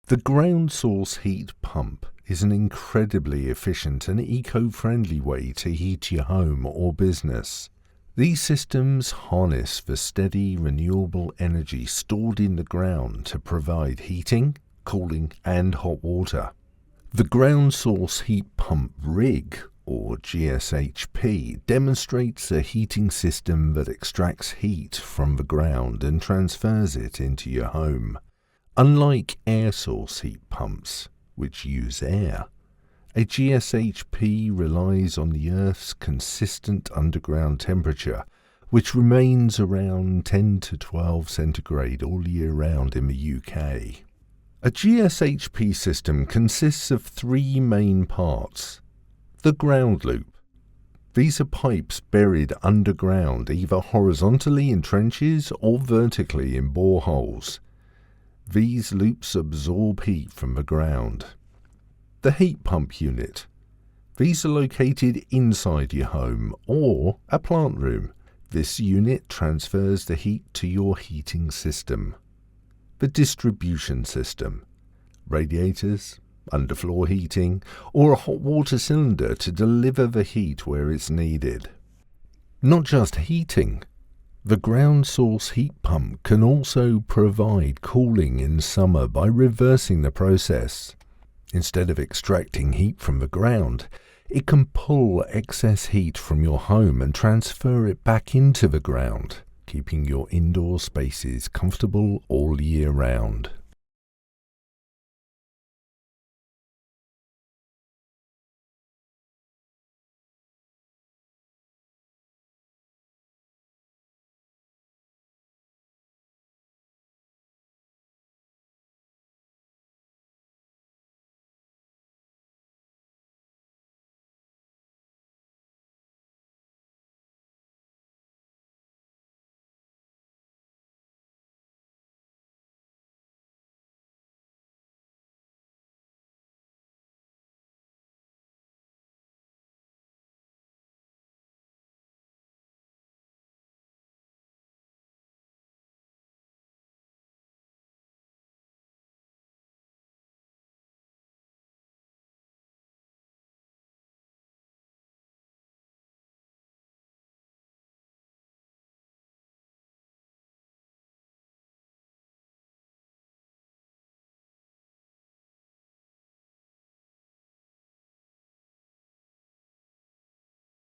The ground source heat pump is an incredibly efficient and eco-friendly way to heat your home or business. These systems harness the steady, renewable energy stored in the ground to provide heating, cooling, and hot water. The ground source heat pump rig, or GSHP, demonstrates a heating system that extracts heat from the ground and transfers it into your home. Unlike air source heat pumps, which use air, a GSHP relies on the Earth's consistent underground temperature, which remains around 10 to 12 centigrade all year round in the UK. A GSHP system consists of three main parts. The ground loop. These are pipes buried underground, either horizontally in trenches or vertically in boreholes. These loops absorb heat from the ground. The heat pump unit. These are located inside your home or a plant room. This unit transfers the heat to your heating system. The distribution system. Radiators, underfloor heating, or a hot water cylinder to deliver the heat where it's needed. Not just heating. The ground source heat pump can also provide cooling in summer by reversing the process. Instead of extracting heat from the ground, it can pull excess heat from your home and transfer it back into the ground, keeping your indoor spaces comfortable all year round.